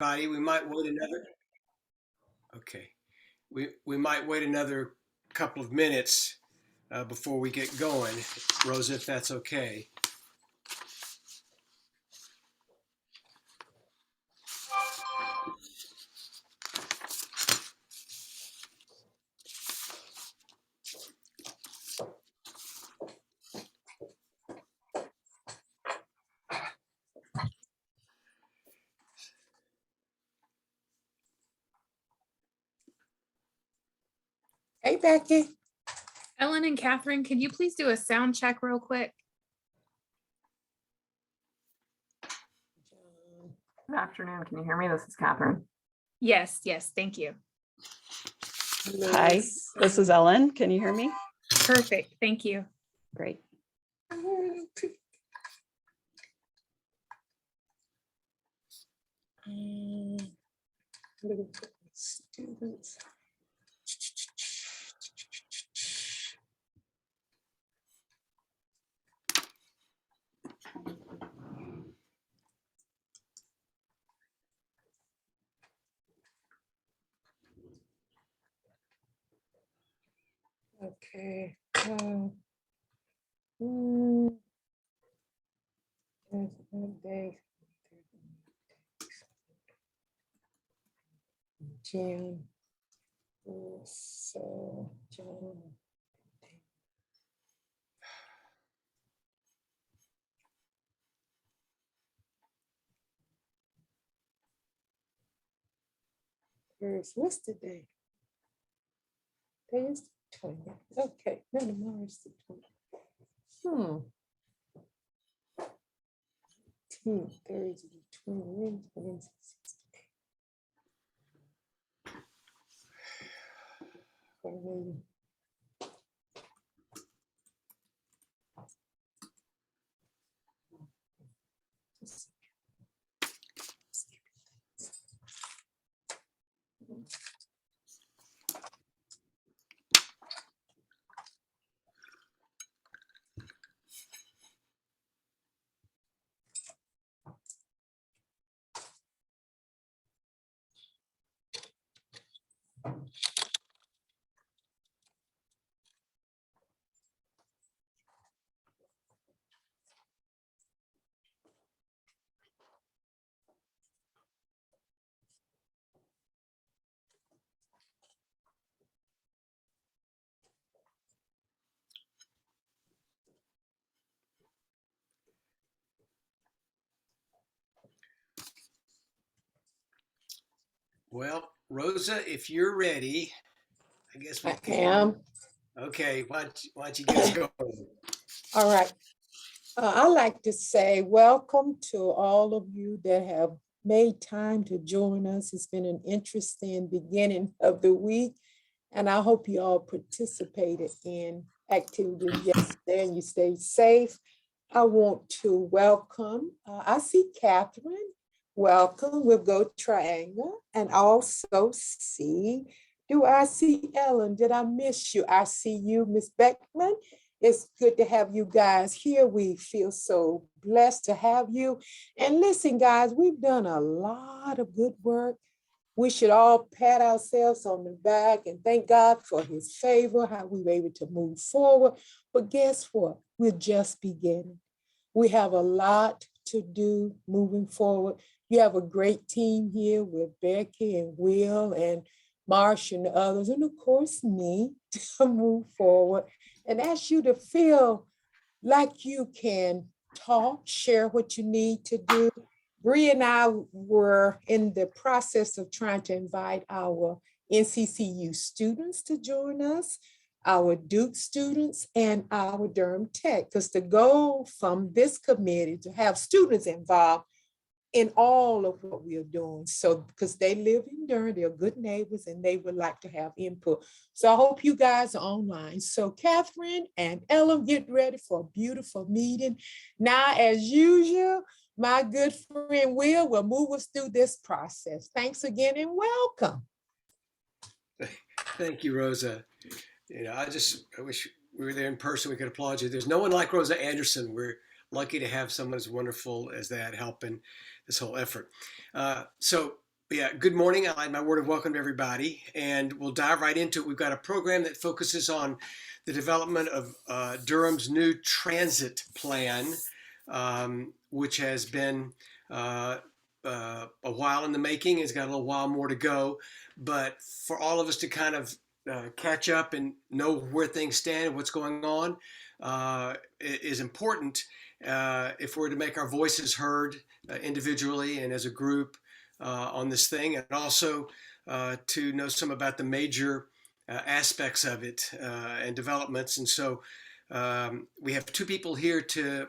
Patty, we might wait another. Okay, we might wait another couple of minutes before we get going, Rosa, if that's okay. Hey, Becky. Ellen and Katharine, can you please do a sound check real quick? Good afternoon. Can you hear me? This is Katharine. Yes, thank you. Hi, this is Ellen. Can you hear me? Perfect, thank you. Great. Students. Okay. There's a day. June. So, June. What's the day? Day is the 20th. Okay, no, tomorrow is the 20th. 18th, Thursday, 20th, Wednesday, 16th. Well, Rosa, if you're ready, I guess we I can. am. Okay, why don't you get us going? All right. I'd like to say welcome to all of you that have made time to join us. It's been an interesting beginning of the week, and I hope you all participated in activities yesterday and you stayed safe. I want to welcome, I see Katharine, welcome with GoTriangle, and also do I see Ellen? Did I miss you? I see you, Miss Beckman. It's good to have you guys here. We feel so blessed to have you. And listen, guys, we've done a lot of good work. We should all pat ourselves on the back and thank God for his favor, how we were able to move forward. But guess what? We're just beginning. We have a lot to do moving forward. You have a great team here with Becky and Will and Marsh and others, and of course me, to move forward and ask you to feel like you can talk, share what you need to do. Bree and I were in the process of trying to invite our NCCU students to join us, our Duke students, and our Durham Tech, because the goal from this committee to have students involved in all of what we are doing. So, because they live in Durham, they're good neighbors and they would like to have input. So I hope you guys are online. So Katharine and Ellen, get ready for a beautiful meeting. Now, as usual, my good friend will move us through this process. Thanks again and welcome. Thank you, Rosa. You know, I wish we were there in person. We could applaud you. There's no one like Rosa Anderson. We're lucky to have someone as wonderful as that helping this whole effort. So Yeah, good morning. I'd like my word of welcome to everybody, and we'll dive right into it. We've got a program that focuses on the development of Durham's new transit plan, which has been a while in the making. It's got a little while more to go, but for all of us to kind of catch up and know where things stand and what's going on is important if we're to make our voices heard individually and as a group on this thing, and also to know some about the major aspects of it and developments. And so we have two people here to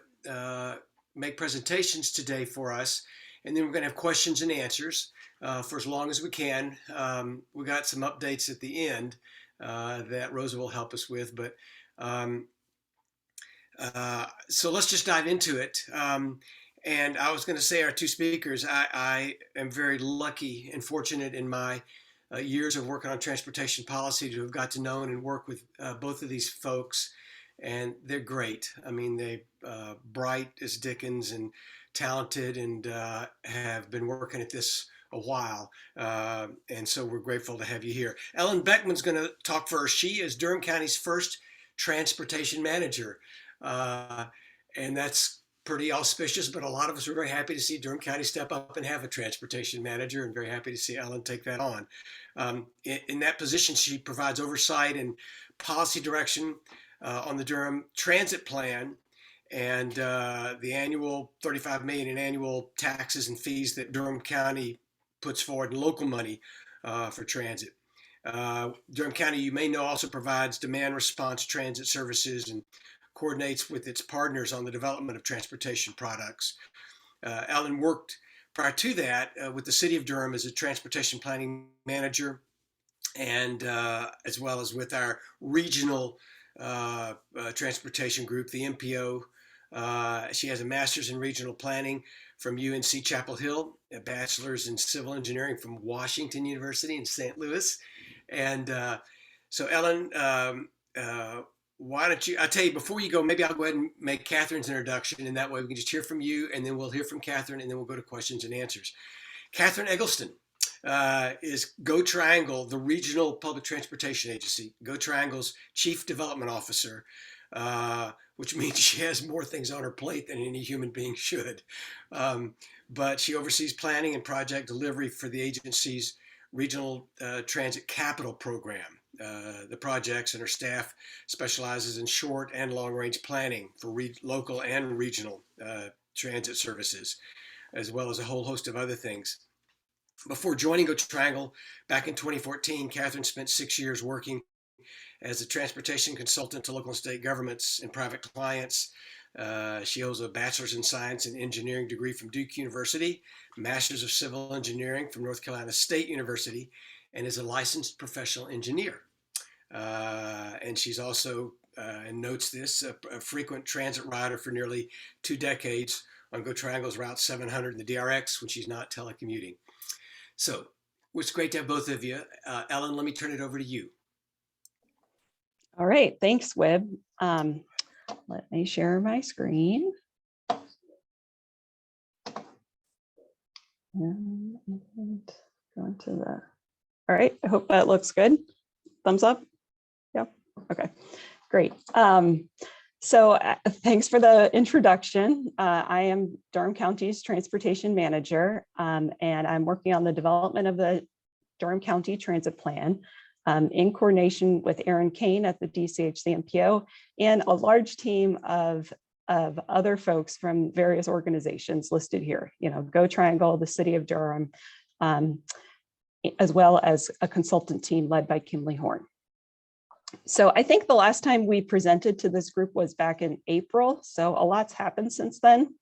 make presentations today for us, and then we're going to have questions and answers for as long as we can. We got some updates at the end that Rosa will help us with, but so let's just dive into it. And I was going to say our two speakers, I am very lucky and fortunate in my years of working on transportation policy to have got to know and work with both of these folks. And they're great. I mean, they bright as Dickens and talented, and have been working at this a while. And so we're grateful to have you here. Ellen Beckman's going to talk first. She is Durham County's first transportation manager. And that's pretty auspicious, but a lot of us are very happy to see Durham County step up and have a transportation manager, and very happy to see Ellen take that on. In that position, she provides oversight and policy direction on the Durham transit plan and the annual $35 million in annual taxes and fees that Durham County puts forward in local money for transit. Durham County, you may know, also provides demand response transit services and coordinates with its partners on the development of transportation products. Ellen worked prior to that with the city of Durham as a transportation planning manager, and as well as with our regional transportation group, the MPO. She has a master's in regional planning from UNC Chapel Hill, a bachelor's in civil engineering from Washington University in St. Louis. And so Ellen, why don't you, I'll tell you, before you go, maybe I'll go ahead and make Katharine's introduction, and that way we can just hear from you, and then we'll hear from Katharine, and then we'll go to questions and answers. Katharine Eggleston is GoTriangle, the regional public transportation agency, GoTriangle's chief development officer, which means she has more things on her plate than any human being should. But she oversees planning and project delivery for the agency's regional transit capital program. The projects, and her staff specializes in short and long range planning for local and regional transit services, as well as a whole host of other things. Before joining GoTriangle back in 2014, Katharine spent 6 years working as a transportation consultant to local and state governments and private clients. She holds a bachelor's in science and engineering degree from Duke University, master's of civil engineering from North Carolina State University, and is a licensed professional engineer. And she's also, and notes this, a frequent transit rider for nearly 2 decades on GoTriangle's Route 700 in the DRX when she's not telecommuting. So it's great to have both of you. Ellen, let me turn it over to you. All right, thanks, Webb. Let me share my screen. And go into the, all right, I hope that looks good. Thumbs up. Yep. Okay, great. So thanks for the introduction. I am Durham County's transportation manager, and I'm working on the development of the Durham County Transit Plan in coordination with Aaron Kane at the DCHC MPO and a large team of other folks from various organizations listed here, you know, GoTriangle, the city of Durham, as well as a consultant team led by Kimley Horn. So I think the last time we presented to this group was back in April. So a lot's happened since then.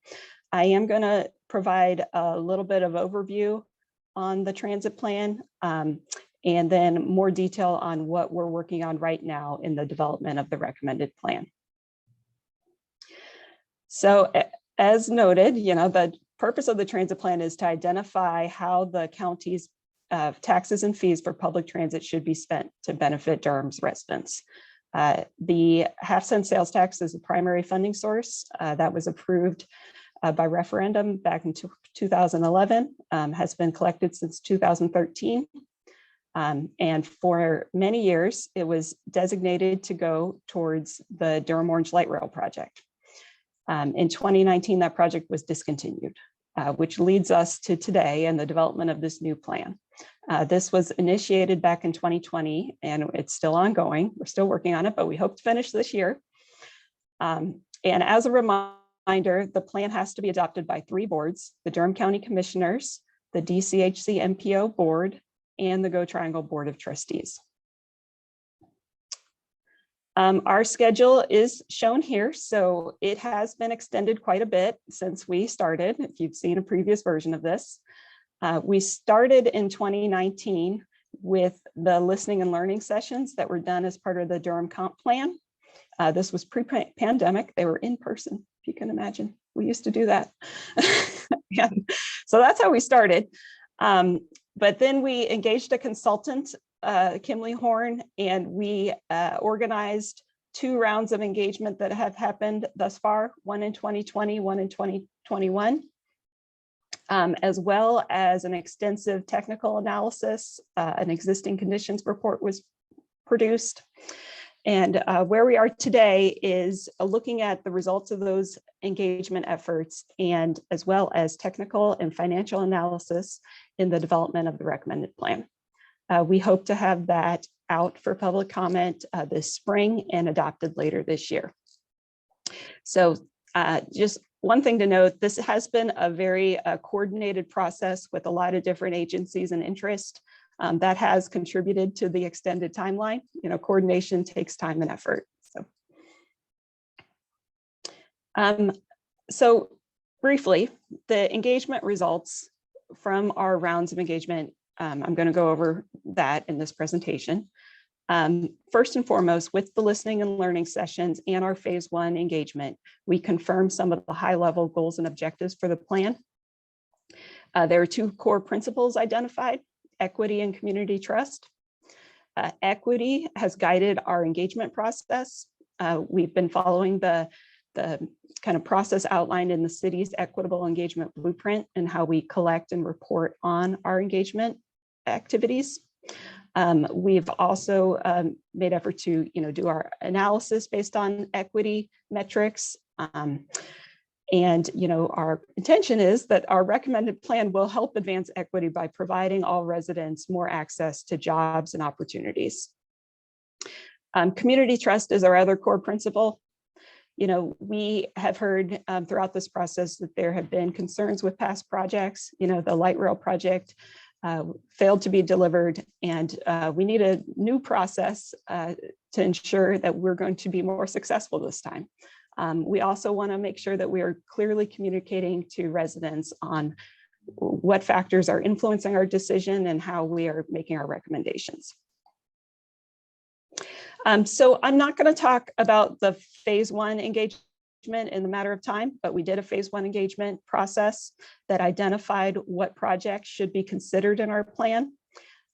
I am going to provide a little bit of overview on the transit plan, and then more detail on what we're working on right now in the development of the recommended plan. So as noted, you know, the purpose of the transit plan is to identify how the county's taxes and fees for public transit should be spent to benefit Durham's residents. The half-cent sales tax is a primary funding source that was approved by referendum back in 2011, has been collected since 2013. And for many years, it was designated to go towards the Durham Orange Light Rail project. In 2019, that project was discontinued, which leads us to today and the development of this new plan. This was initiated back in 2020, and it's still ongoing. We're still working on it, but we hope to finish this year. And as a reminder, the plan has to be adopted by 3 boards: the Durham County Commissioners, the DCHC MPO Board, and the GoTriangle Board of Trustees. Our schedule is shown here, so it has been extended quite a bit since we started, if you've seen a previous version of this. We started in 2019 with the listening and learning sessions that were done as part of the Durham Comp Plan. This was pre-pandemic. They were in person, if you can imagine. We used to do that. So that's how we started. But then we engaged a consultant, Kimley Horn, and we organized 2 rounds of engagement that have happened thus far, one in 2020, one in 2021, as well as an extensive technical analysis. An existing conditions report was produced. And where we are today is looking at the results of those engagement efforts, and as well as technical and financial analysis in the development of the recommended plan. We hope to have that out for public comment this spring and adopted later this year. So just one thing to note, this has been a very coordinated process with a lot of different agencies and interest. That has contributed to the extended timeline. Coordination takes time and effort. So briefly, the engagement results from our rounds of engagement, I'm going to go over that in this presentation. First and foremost, with the listening and learning sessions and our phase 1 engagement, we confirmed some of the high-level goals and objectives for the plan. There are 2 core principles identified: equity and community trust. Equity has guided our engagement process. We've been following the kind of process outlined in the city's equitable engagement blueprint and how we collect and report on our engagement activities. We've also made effort to do our analysis based on equity metrics. And our intention is that our recommended plan will help advance equity by providing all residents more access to jobs and opportunities. Community trust is our other core principle. We have heard throughout this process that there have been concerns with past projects. The light rail project failed to be delivered, and we need a new process to ensure that we're going to be more successful this time. We also want to make sure that we are clearly communicating to residents on what factors are influencing our decision and how we are making our recommendations. So I'm not going to talk about the phase 1 engagement in the matter of time, but we did a phase 1 engagement process that identified what projects should be considered in our plan.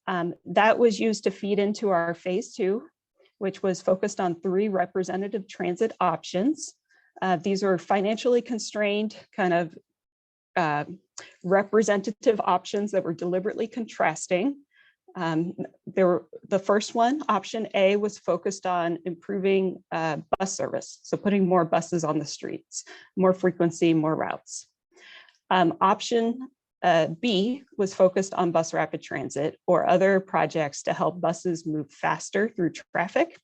That was used to feed into our phase 2, which was focused on 3 representative transit options. These are financially constrained, kind of representative options that were deliberately contrasting. The first one, option A, was focused on improving bus service, so putting more buses on the streets, more frequency, more routes. Option B was focused on bus rapid transit or other projects to help buses move faster through traffic.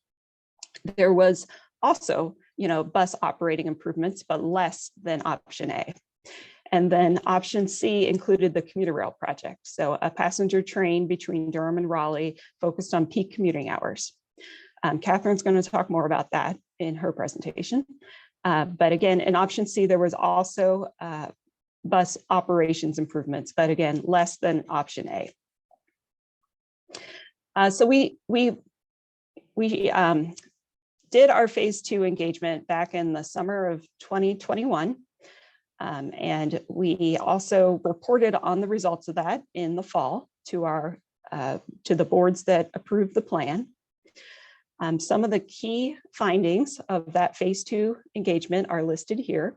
There was also, bus operating improvements, but less than option A. And then option C included the Commuter Rail project, so a passenger train between Durham and Raleigh focused on peak commuting hours. Katharine's going to talk more about that in her presentation. But again, in option C, there was also bus operations improvements, but again, less than option A. So we did our phase 2 engagement back in the summer of 2021. And we also reported on the results of that in the fall to the boards that approved the plan. Some of the key findings of that phase 2 engagement are listed here.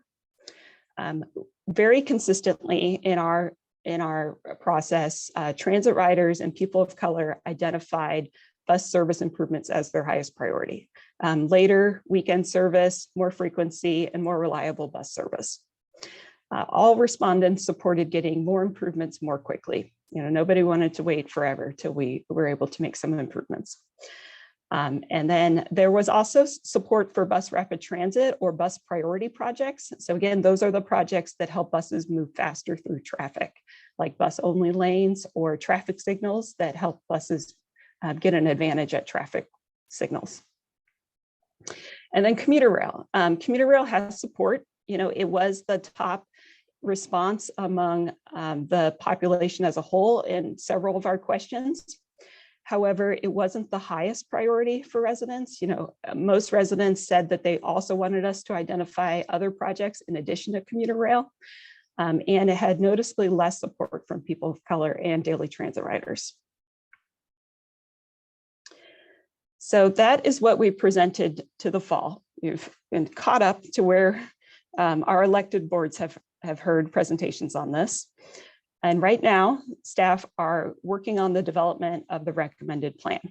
very consistently in our process, transit riders and people of color identified bus service improvements as their highest priority. Later weekend service, more frequency, and more reliable bus service. All respondents supported getting more improvements more quickly. Nobody wanted to wait forever till we were able to make some improvements. And then there was also support for bus rapid transit or bus priority projects. So again, those are the projects that help buses move faster through traffic, like bus only lanes or traffic signals that help buses get an advantage at traffic signals. And then commuter rail. Commuter rail has support. It was the top response among the population as a whole in several of our questions. However, it wasn't the highest priority for residents. Most residents said that they also wanted us to identify other projects in addition to commuter rail. And it had noticeably less support from people of color and daily transit riders. So that is what we presented to the fall. We've been caught up to where our elected boards have heard presentations on this. And right now, staff are working on the development of the recommended plan.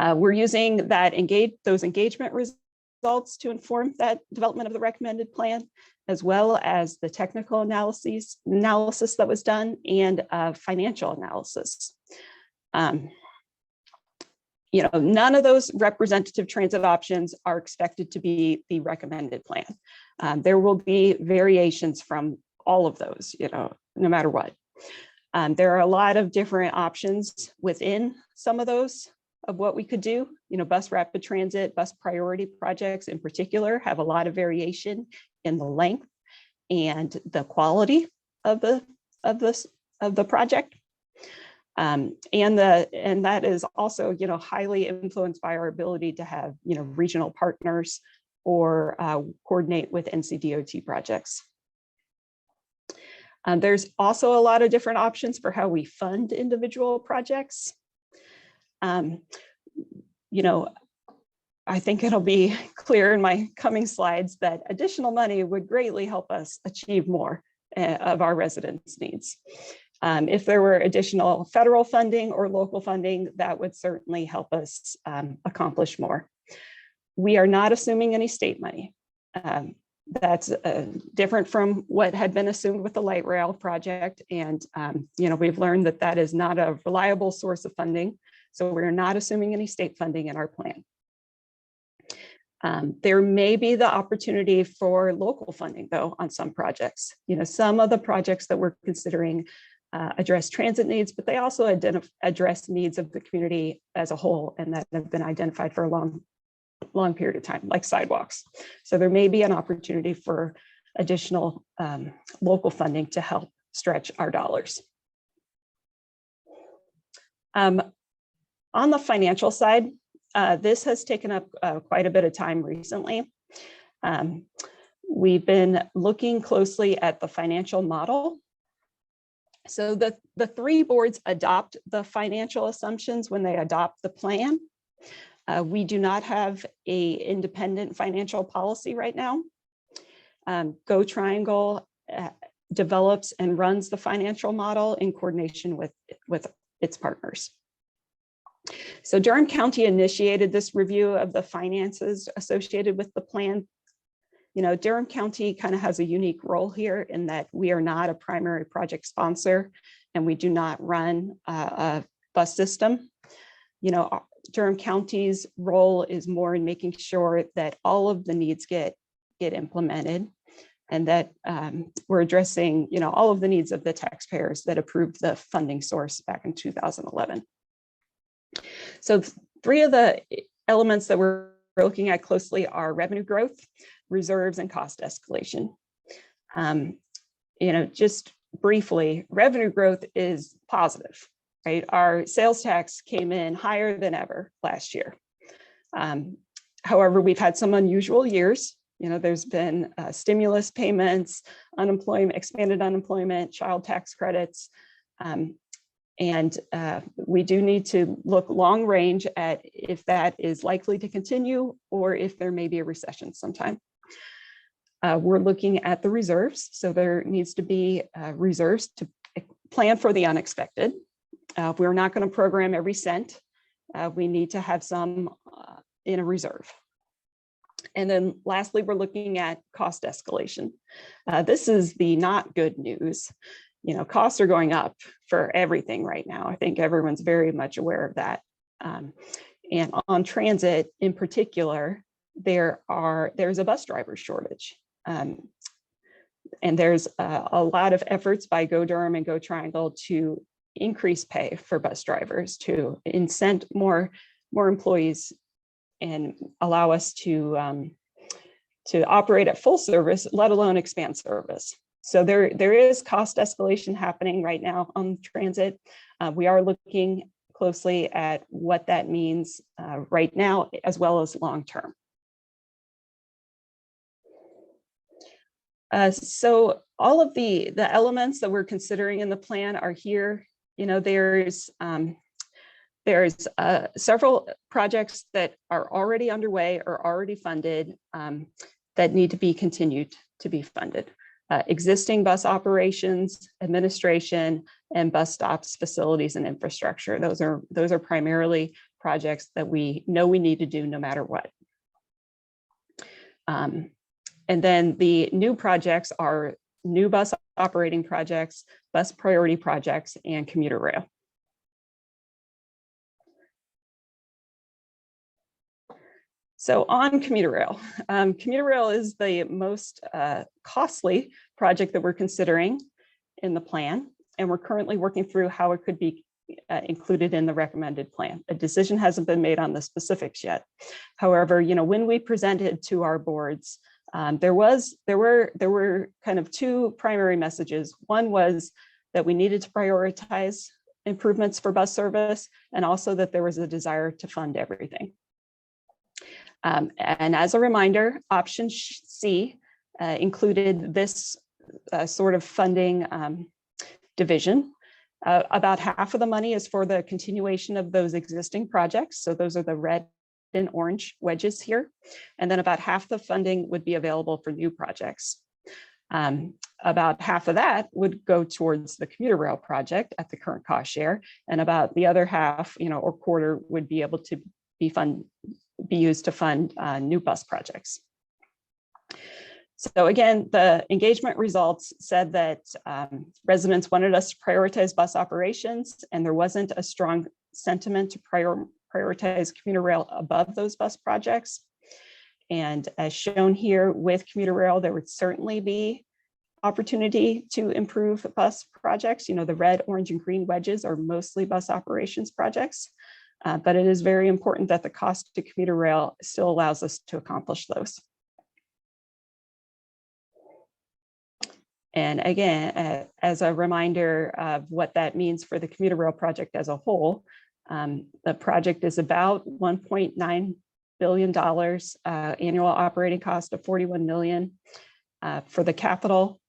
We're using those engagement results to inform that development of the recommended plan, as well as the technical analysis that was done and financial analysis. None of those representative transit options are expected to be the recommended plan. There will be variations from all of those, no matter what. There are a lot of different options within some of those of what we could do. Bus rapid transit, bus priority projects in particular have a lot of variation in the length and the quality of the project. And that is also, highly influenced by our ability to have, regional partners or coordinate with NCDOT projects. There's also a lot of different options for how we fund individual projects. I think it'll be clear in my coming slides that additional money would greatly help us achieve more of our residents' needs. If there were additional federal funding or local funding, that would certainly help us accomplish more. We are not assuming any state money. That's different from what had been assumed with the light rail project. And, we've learned that that is not a reliable source of funding. So we're not assuming any state funding in our plan. There may be the opportunity for local funding, though, on some projects. Some of the projects that we're considering address transit needs, but they also address needs of the community as a whole, and that have been identified for a long period of time, like sidewalks. So there may be an opportunity for additional local funding to help stretch our dollars. On the financial side, this has taken up quite a bit of time recently. We've been looking closely at the financial model. So the three boards adopt the financial assumptions when they adopt the plan. We do not have an independent financial policy right now. GoTriangle develops and runs the financial model in coordination with its partners. So Durham County initiated this review of the finances associated with the plan. Durham County kind of has a unique role here in that we are not a primary project sponsor and we do not run a bus system. Durham County's role is more in making sure that all of the needs get implemented and that we're addressing, all of the needs of the taxpayers that approved the funding source back in 2011. So three of the elements that we're looking at closely are revenue growth, reserves, and cost escalation. Just briefly, revenue growth is positive, right? Our sales tax came in higher than ever last year. However, we've had some unusual years. There's been stimulus payments, unemployment, expanded unemployment, child tax credits. And we do need to look long range at if that is likely to continue or if there may be a recession sometime. We're looking at the reserves. So there needs to be reserves to plan for the unexpected. We're not going to program every cent. We need to have some in a reserve. And then lastly, we're looking at cost escalation. This is the not good news. You know, costs are going up for everything right now. I think everyone's very much aware of that. And on transit in particular, there's a bus driver shortage. And there's a lot of efforts by GoDurham and GoTriangle to increase pay for bus drivers, to incent more employees and allow us to operate at full service, let alone expand service. So there is cost escalation happening right now on transit. We are looking closely at what that means right now, as well as long-term. So all of the elements that we're considering in the plan are here. You know, there's several projects that are already underway or already funded that need to be continued to be funded. Existing bus operations, administration, and bus stops, facilities, and infrastructure. Those are primarily projects that we know we need to do no matter what. And then the new projects are new bus operating projects, bus priority projects, and commuter rail. So on commuter rail is the most costly project that we're considering in the plan, and we're currently working through how it could be included in the recommended plan. A decision hasn't been made on the specifics yet. However, you know, when we presented to our boards, there were kind of two primary messages. One was that we needed to prioritize improvements for bus service, and also that there was a desire to fund everything. And as a reminder, option C included this sort of funding division. About half of the money is for the continuation of those existing projects. So those are the red and orange wedges here. And then about half the funding would be available for new projects. About half of that would go towards the commuter rail project at the current cost share. And about the other half, you know, or quarter would be able to be used to fund new bus projects. So again, the engagement results said that residents wanted us to prioritize bus operations, and there wasn't a strong sentiment to prioritize commuter rail above those bus projects. And as shown here with commuter rail, there would certainly be opportunity to improve bus projects. You know, the red, orange, and green wedges are mostly bus operations projects. But it is very important that the cost to commuter rail still allows us to accomplish those. And again, as a reminder of what that means for the commuter rail project as a whole, the project is about $1.9 billion, annual operating cost of $41 million. For the capital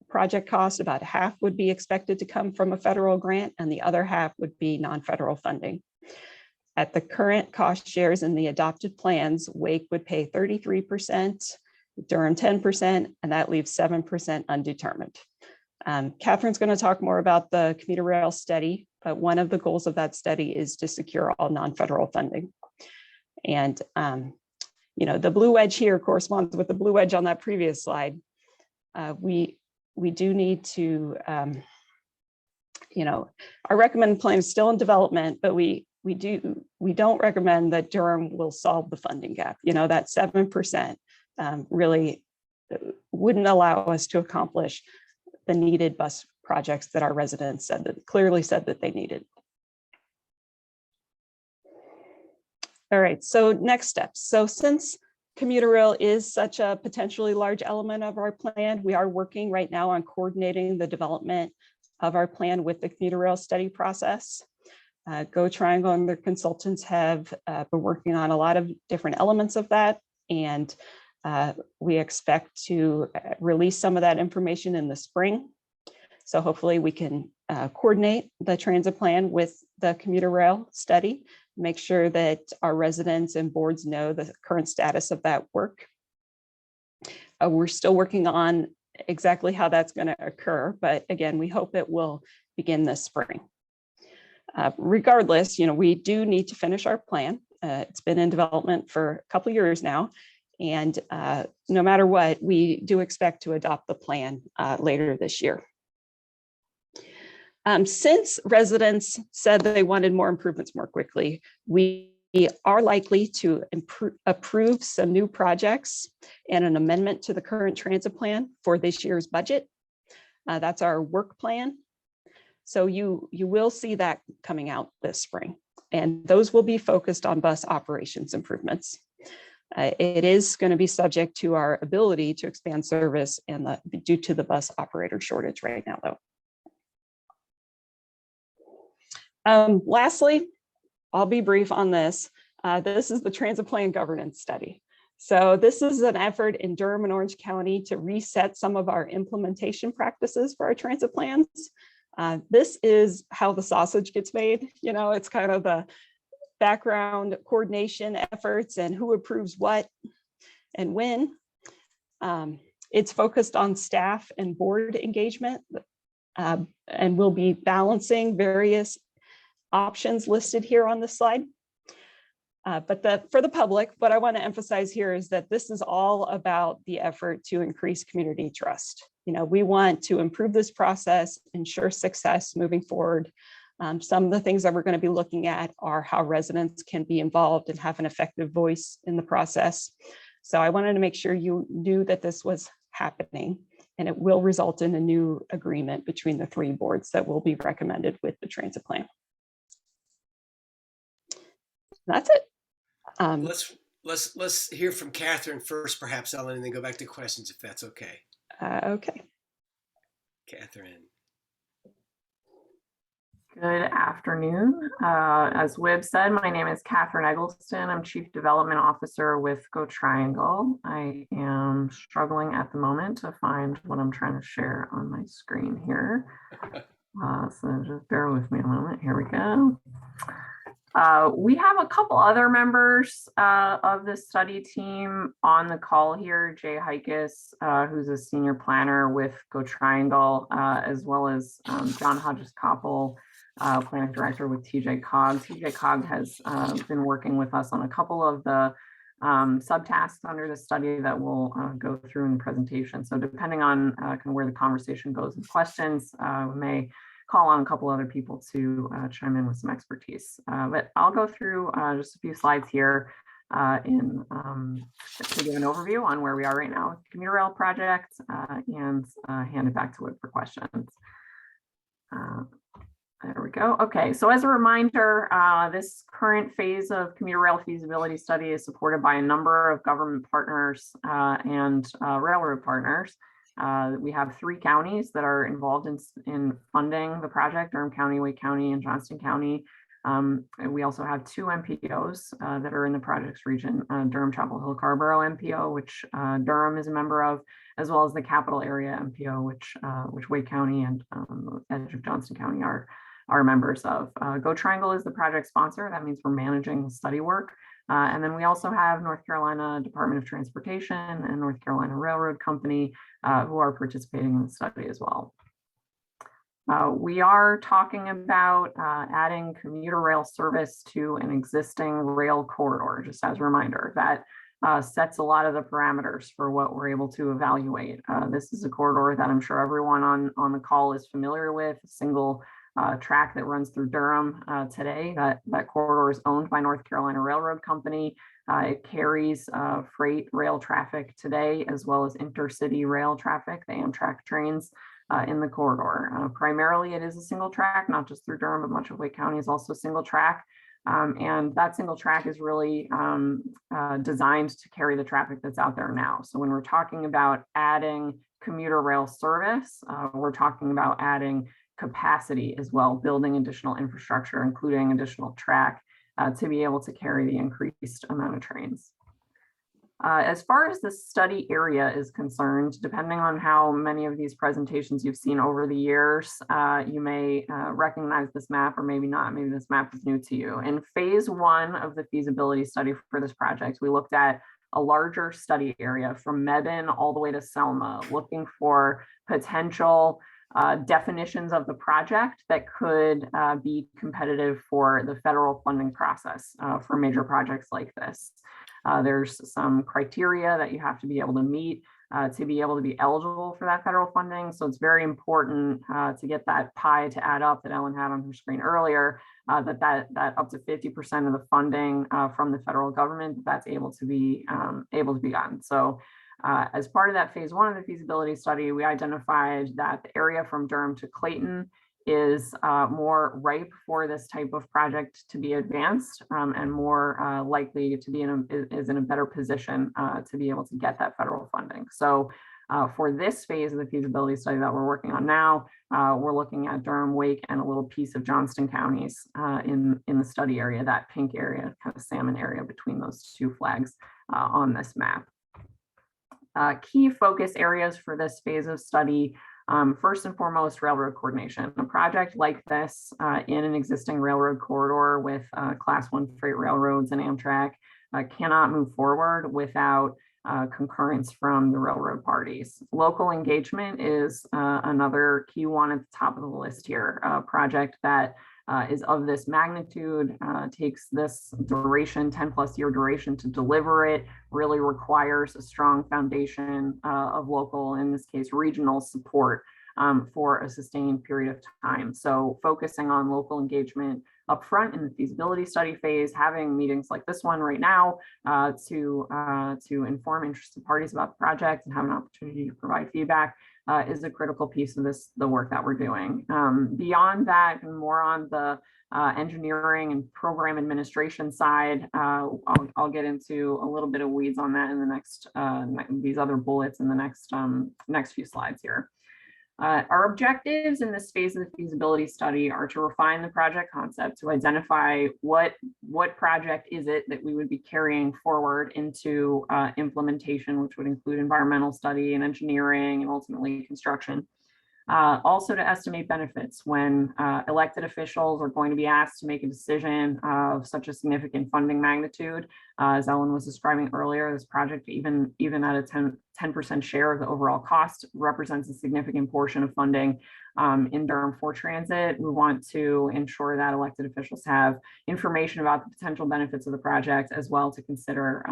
project cost, about half would be expected to come from a federal grant, and the other half would be non-federal funding. At the current cost shares in the adopted plans, Wake would pay 33%, Durham 10%, and that leaves 7% undetermined. Katharine's going to talk more about the commuter rail study, but one of the goals of that study is to secure all non-federal funding. And you know, the blue wedge here corresponds with the blue wedge on that previous slide. We do need to, you know, our recommended plan is still in development, but we don't recommend that Durham will solve the funding gap. You know, that 7% really wouldn't allow us to accomplish the needed bus projects that our residents clearly said that they needed. All right, so next steps. So since commuter rail is such a potentially large element of our plan, we are working right now on coordinating the development of our plan with the commuter rail study process. GoTriangle and their consultants have been working on a lot of different elements of that, and we expect to release some of that information in the spring. So hopefully we can coordinate the transit plan with the commuter rail study, make sure that our residents and boards know the current status of that work. We're still working on exactly how that's going to occur, but again, we hope it will begin this spring. Regardless, we do need to finish our plan. It's been in development for a couple of years now, and no matter what, we do expect to adopt the plan later this year. Since residents said that they wanted more improvements more quickly, we are likely to approve some new projects and an amendment to the current transit plan for this year's budget. That's our work plan. So you will see that coming out this spring, and those will be focused on bus operations improvements. It is going to be subject to our ability to expand service and due to the bus operator shortage right now, though. Lastly, I'll be brief on this. This is the transit plan governance study. So this is an effort in Durham and Orange County to reset some of our implementation practices for our transit plans. This is how the sausage gets made. It's kind of the background coordination efforts and who approves what and when. It's focused on staff and board engagement, and we'll be balancing various options listed here on this slide. But for the public, what I want to emphasize here is that this is all about the effort to increase community trust. We want to improve this process, ensure success moving forward. Some of the things that we're going to be looking at are how residents can be involved and have an effective voice in the process. So I wanted to make sure you knew that this was happening, and it will result in a new agreement between the three boards that will be recommended with the transit plan. That's it. Let's hear from Katharine first, perhaps, Ellen, and then go back to questions if that's okay. Okay. Katharine. Good afternoon. As Wib said, my name is Katharine Eggleston. I'm Chief Development Officer with GoTriangle. I am struggling at the moment to find what I'm trying to share on my screen here. So just bear with me a moment. Here we go. We have a couple other members of the study team on the call here. Jay Hikes, who's a senior planner with GoTriangle, as well as John Hodges-Koppel, planning director with TJ Cog. TJ Cog has been working with us on a couple of the subtasks under the study that we'll go through in the presentation. So depending on kind of where the conversation goes with questions, we may call on a couple other people to chime in with some expertise. But I'll go through just a few slides here to give an overview on where we are right now with the Commuter Rail project and hand it back to Whit for questions. There we go. Okay, so as a reminder, this current phase of Commuter Rail feasibility study is supported by a number of government partners and railroad partners. We have 3 counties that are involved in funding the project: Durham County, Wake County, and Johnston County. And we also have 2 MPOs that are in the project's region: Durham, Chapel Hill, Carrboro MPO, which Durham is a member of, as well as the Capital Area MPO, which Wake County and Edge of Johnston County are members of. GoTriangle is the project sponsor. That means we're managing the study work. And then we also have North Carolina Department of Transportation and North Carolina Railroad Company who are participating in the study as well. We are talking about adding commuter rail service to an existing rail corridor, just as a reminder. That sets a lot of the parameters for what we're able to evaluate. This is a corridor that I'm sure everyone on the call is familiar with, a single track that runs through Durham today. That corridor is owned by North Carolina Railroad Company. It carries freight rail traffic today, as well as intercity rail traffic, the Amtrak trains in the corridor. Primarily, it is a single track, not just through Durham, but much of Wake County is also single track. And that single track is really designed to carry the traffic that's out there now. So when we're talking about adding commuter rail service, we're talking about adding capacity as well, building additional infrastructure, including additional track to be able to carry the increased amount of trains. As far as the study area is concerned, depending on how many of these presentations you've seen over the years, you may recognize this map or maybe not. Maybe this map is new to you. In phase 1 of the feasibility study for this project, we looked at a larger study area from Mebane all the way to Selma, looking for potential definitions of the project that could be competitive for the federal funding process for major projects like this. There's some criteria that you have to be able to meet to be able to be eligible for that federal funding. So it's very important to get that pie to add up that Ellen had on her screen earlier, that up to 50% of the funding from the federal government, that's able to be gotten. So as part of that phase 1 of the feasibility study, we identified that the area from Durham to Clayton is more ripe for this type of project to be advanced and more likely to be is in a better position to be able to get that federal funding. So for this phase of the feasibility study that we're working on now, we're looking at Durham, Wake, and a little piece of Johnston counties in the study area, that pink area, kind of salmon area between those two flags on this map. Key focus areas for this phase of study, first and foremost, railroad coordination. A project like this in an existing railroad corridor with Class 1 freight railroads and Amtrak cannot move forward without concurrence from the railroad parties. Local engagement is another key one at the top of the list here. A project that is of this magnitude, takes this duration, 10+ year duration to deliver it, really requires a strong foundation of local, in this case, regional support for a sustained period of time. So focusing on local engagement upfront in the feasibility study phase, having meetings like this one right now to inform interested parties about the project and have an opportunity to provide feedback is a critical piece of the work that we're doing. Beyond that, and more on the engineering and program administration side, I'll get into a little bit of weeds on that in the next these other bullets in the next few slides here. Our objectives in this phase of the feasibility study are to refine the project concept, to identify what project is it that we would be carrying forward into implementation, which would include environmental study and engineering and ultimately construction. Also to estimate benefits when elected officials are going to be asked to make a decision of such a significant funding magnitude. As Ellen was describing earlier, this project, even at a 10% share of the overall cost, represents a significant portion of funding in Durham for transit. We want to ensure that elected officials have information about the potential benefits of the project as well to consider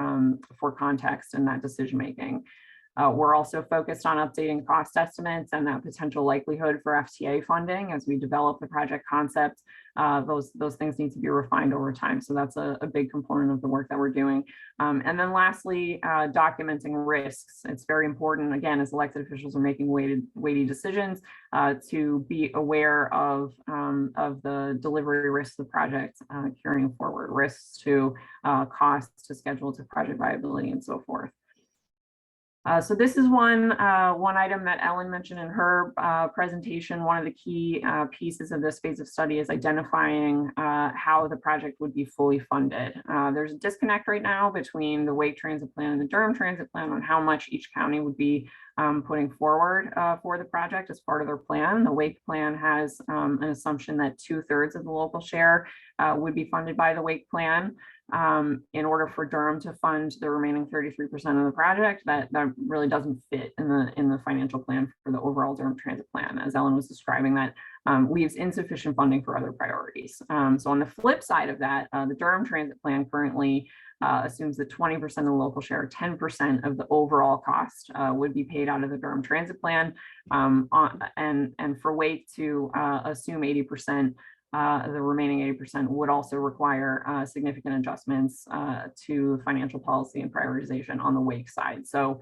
for context in that decision making. We're also focused on updating cost estimates and that potential likelihood for FTA funding as we develop the project concept. Those things need to be refined over time. So that's a big component of the work that we're doing. And then lastly, documenting risks. It's very important, again, as elected officials are making weighty decisions, to be aware of the delivery risks of the project carrying forward, risks to costs, to schedule, to project viability, and so forth. So this is one item that Ellen mentioned in her presentation. One of the key pieces of this phase of study is identifying how the project would be fully funded. There's a disconnect right now between the Wake Transit Plan and the Durham Transit Plan on how much each county would be putting forward for the project as part of their plan. The Wake plan has an assumption that 2/3 of the local share would be funded by the Wake plan. In order for Durham to fund the remaining 33% of the project, that really doesn't fit in the financial plan for the overall Durham Transit Plan. As Ellen was describing, that leaves insufficient funding for other priorities. So on the flip side of that, the Durham Transit Plan currently assumes that 20% of the local share, 10% of the overall cost would be paid out of the Durham Transit Plan, and for Wake to assume 80%. The remaining 80% would also require significant adjustments to financial policy and prioritization on the Wake side. So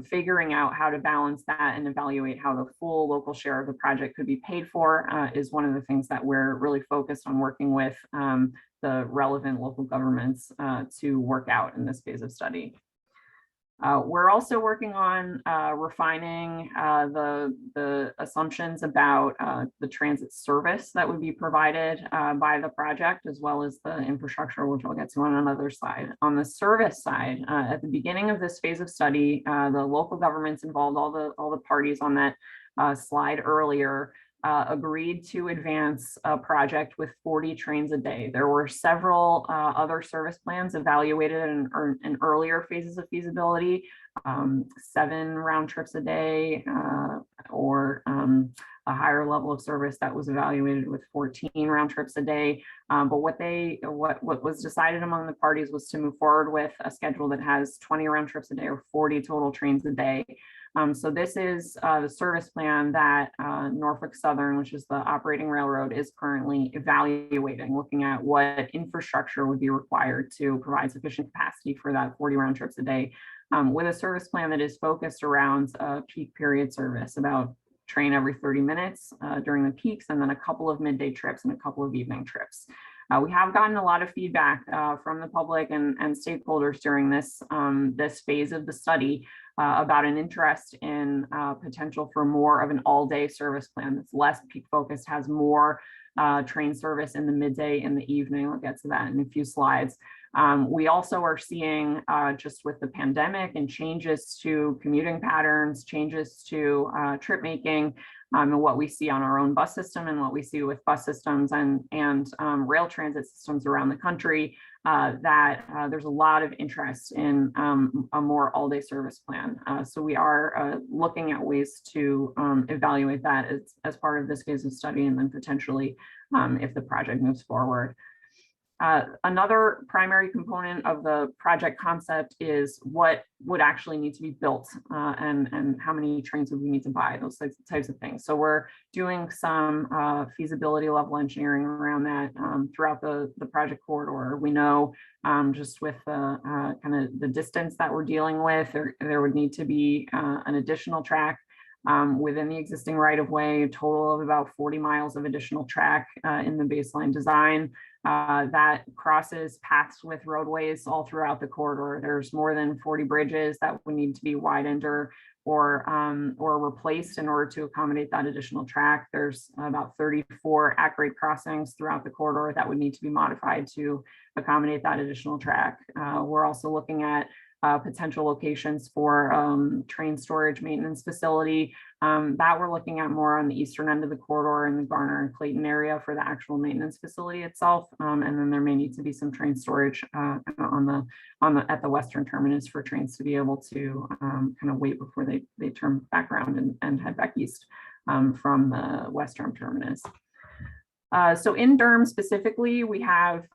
figuring out how to balance that and evaluate how the full local share of the project could be paid for is one of the things that we're really focused on working with the relevant local governments to work out in this phase of study. We're also working on refining the assumptions about the transit service that would be provided by the project, as well as the infrastructure, which I'll get to on another slide. On the service side, at the beginning of this phase of study, the local governments involved, all the parties on that slide earlier, agreed to advance a project with 40 trains a day. There were several other service plans evaluated in earlier phases of feasibility, 7 round trips a day, or a higher level of service that was evaluated with 14 round trips a day. But what was decided among the parties was to move forward with a schedule that has 20 round trips a day or 40 total trains a day. So this is the service plan that Norfolk Southern, which is the operating railroad, is currently evaluating, looking at what infrastructure would be required to provide sufficient capacity for that 40 round trips a day, with a service plan that is focused around peak period service, about train every 30 minutes during the peaks, and then a couple of midday trips and a couple of evening trips. We have gotten a lot of feedback from the public and stakeholders during this phase of the study about an interest in potential for more of an all-day service plan that's less peak focused, has more train service in the midday and the evening. I'll get to that in a few slides. We also are seeing, just with the pandemic and changes to commuting patterns, changes to trip making, and what we see on our own bus system and what we see with bus systems and rail transit systems around the country, that there's a lot of interest in a more all-day service plan. So we are looking at ways to evaluate that as part of this phase of study, and then potentially if the project moves forward. Another primary component of the project concept is what would actually need to be built, and how many trains would we need to buy, those types of things. So we're doing some feasibility level engineering around that throughout the project corridor. We know just with the kind of the distance that we're dealing with, there would need to be an additional track within the existing right-of-way, a total of about 40 miles of additional track in the baseline design. That crosses paths with roadways all throughout the corridor. There's more than 40 bridges that would need to be widened or replaced in order to accommodate that additional track. There's about 34 at-grade crossings throughout the corridor that would need to be modified to accommodate that additional track. We're also looking at potential locations for train storage maintenance facility that we're looking at more on the eastern end of the corridor in the Garner and Clayton area for the actual maintenance facility itself. And then there may need to be some train storage at the western terminus for trains to be able to kind of wait before they turn back around and head back east from the western terminus. So in Durham specifically, we have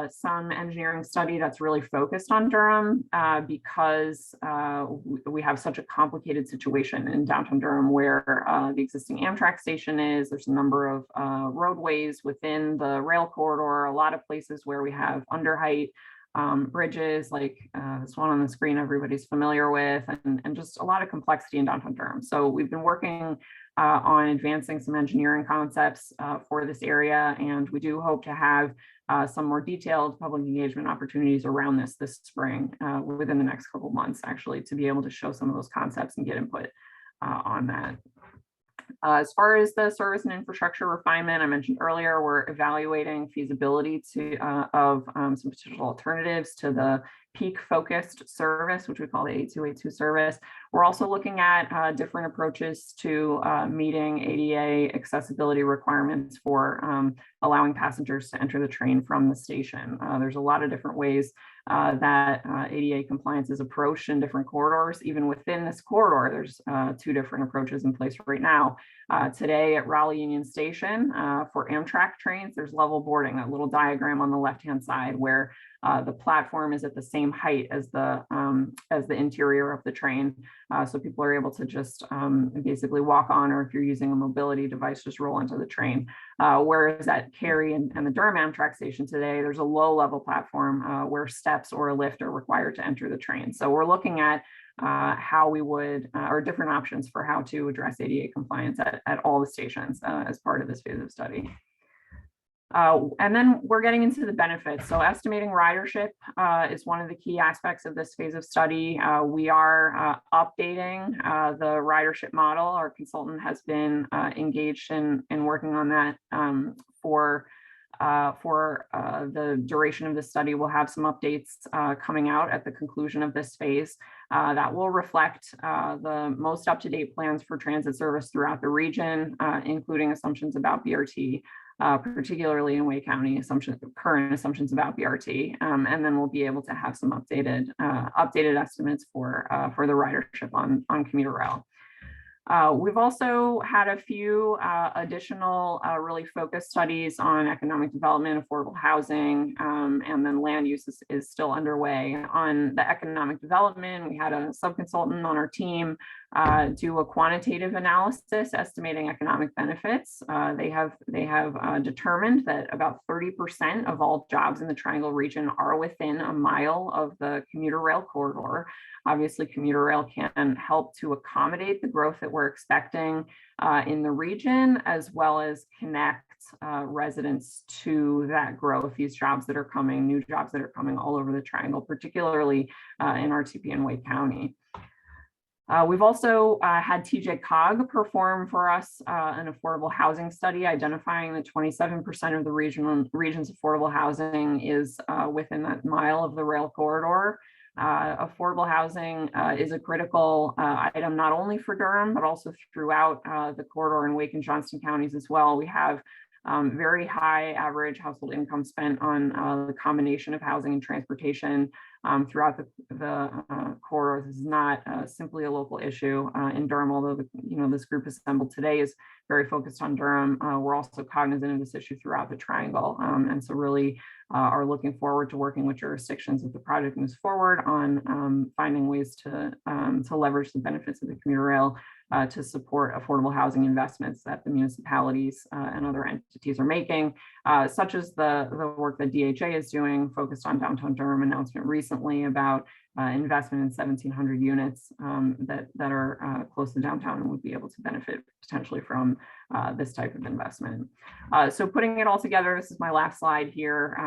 some engineering study that's really focused on Durham because we have such a complicated situation in downtown Durham where the existing Amtrak station is. There's a number of roadways within the rail corridor, a lot of places where we have underheight bridges like this one on the screen everybody's familiar with, and just a lot of complexity in downtown Durham. So we've been working on advancing some engineering concepts for this area, and we do hope to have some more detailed public engagement opportunities around this spring within the next couple of months, actually, to be able to show some of those concepts and get input on that. As far as the service and infrastructure refinement, I mentioned earlier, we're evaluating feasibility of some potential alternatives to the peak focused service, which we call the 8282 service. We're also looking at different approaches to meeting ADA accessibility requirements for allowing passengers to enter the train from the station. There's a lot of different ways that ADA compliance is approached in different corridors. Even within this corridor, there's 2 different approaches in place right now. Today at Raleigh Union Station for Amtrak trains, there's level boarding, that little diagram on the left-hand side where the platform is at the same height as the interior of the train. So people are able to just basically walk on, or if you're using a mobility device, just roll into the train. Whereas at Cary and the Durham Amtrak station today, there's a low level platform where steps or a lift are required to enter the train. So we're looking at how we would, or different options for how to address ADA compliance at all the stations as part of this phase of study. And then we're getting into the benefits. So estimating ridership is one of the key aspects of this phase of study. We are updating the ridership model. Our consultant has been engaged in working on that for For the duration of the study, we'll have some updates coming out at the conclusion of this phase that will reflect the most up-to-date plans for transit service throughout the region, including assumptions about BRT, particularly in Wake County, current assumptions about BRT, and then we'll be able to have some updated estimates for the ridership on commuter rail. We've also had a few additional really focused studies on economic development, affordable housing, and then land use is still underway. On the economic development, we had a subconsultant on our team do a quantitative analysis estimating economic benefits. They have determined that about 30% of all jobs in the Triangle region are within a mile of the commuter rail corridor. Obviously, commuter rail can help to accommodate the growth that we're expecting in the region, as well as connect residents to that growth, these jobs that are coming, new jobs that are coming all over the Triangle, particularly in RTP and Wake County. We've also had TJCOG perform for us an affordable housing study, identifying that 27% of the region's affordable housing is within that mile of the rail corridor. Affordable housing is a critical item, not only for Durham, but also throughout the corridor in Wake and Johnston counties as well. We have very high average household income spent on the combination of housing and transportation throughout the corridor. This is not simply a local issue in Durham, although this group assembled today is very focused on Durham. We're also cognizant of this issue throughout the Triangle, and so really are looking forward to working with jurisdictions as the project moves forward on finding ways to leverage the benefits of the commuter rail to support affordable housing investments that the municipalities and other entities are making, such as the work that DHA is doing, focused on downtown Durham announcement recently about investment in 1,700 units that are close to downtown and would be able to benefit potentially from this type of investment. So putting it all together, this is my last slide here.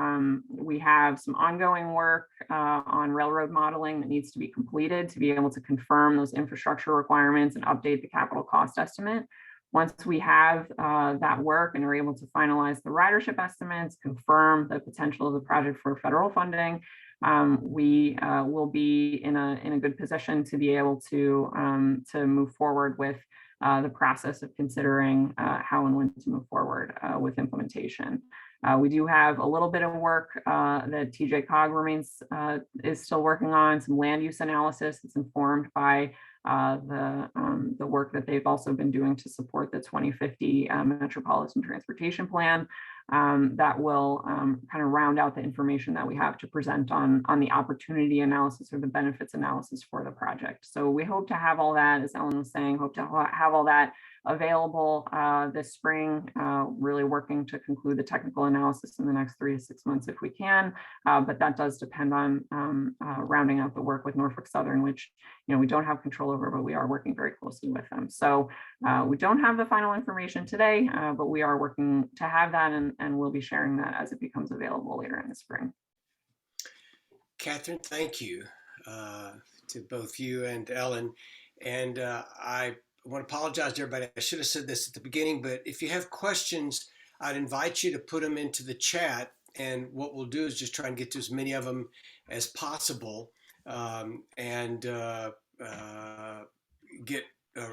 We have some ongoing work on railroad modeling that needs to be completed to be able to confirm those infrastructure requirements and update the capital cost estimate. Once we have that work and are able to finalize the ridership estimates, confirm the potential of the project for federal funding, we will be in a good position to be able to move forward with the process of considering how and when to move forward with implementation. We do have a little bit of work that TJCOG is still working on, some land use analysis that's informed by the work that they've also been doing to support the 2050 Metropolitan Transportation Plan. That will kind of round out the information that we have to present on the opportunity analysis or the benefits analysis for the project. So we hope to have all that, as Ellen was saying, hope to have all that available this spring, really working to conclude the technical analysis in the next 3 to 6 months if we can, but that does depend on rounding out the work with Norfolk Southern, which we don't have control over, but we are working very closely with them. So we don't have the final information today, but we are working to have that, and we'll be sharing that as it becomes available later in the spring. Katharine, thank you to both you and Ellen. And I want to apologize to everybody. I should have said this at the beginning, but if you have questions, I'd invite you to put them into the chat. And what we'll do is just try and get to as many of them as possible and get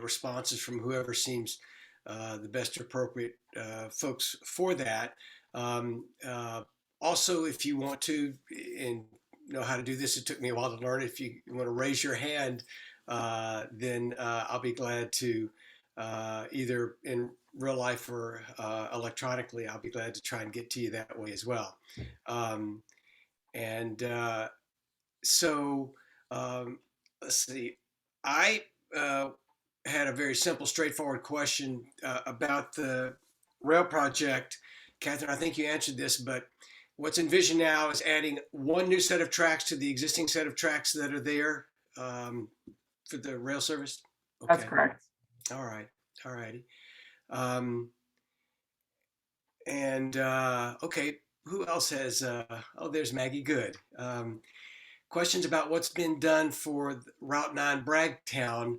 responses from whoever seems the best appropriate folks for that. Also, if you want to and know how to do this, it took me a while to learn. If you want to raise your hand, then I'll be glad to either in real life or electronically, I'll be glad to try and get to you that way as well. So let's see. I had a very simple, straightforward question about the rail project. Katharine, I think you answered this, but what's envisioned now is adding one new set of tracks to the existing set of tracks that are there for the rail service? Okay. That's correct. All right. All righty. Okay, who else has, oh, there's Maggie Good. Questions about what's been done for Route 9 Bragtown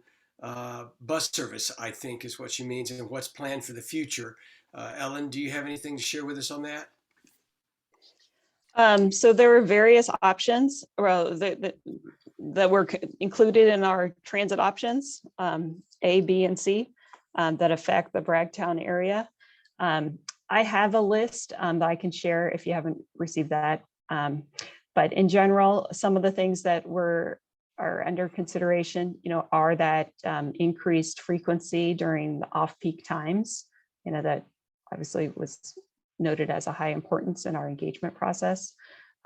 bus service, I think is what she means, and what's planned for the future. Ellen, do you have anything to share with us on that? So there were various options that were included in our transit options, A, B, and C, that affect the Bragtown area. I have a list that I can share if you haven't received that. But in general, some of the things that are under consideration, are that increased frequency during the off-peak times, that obviously was noted as a high importance in our engagement process.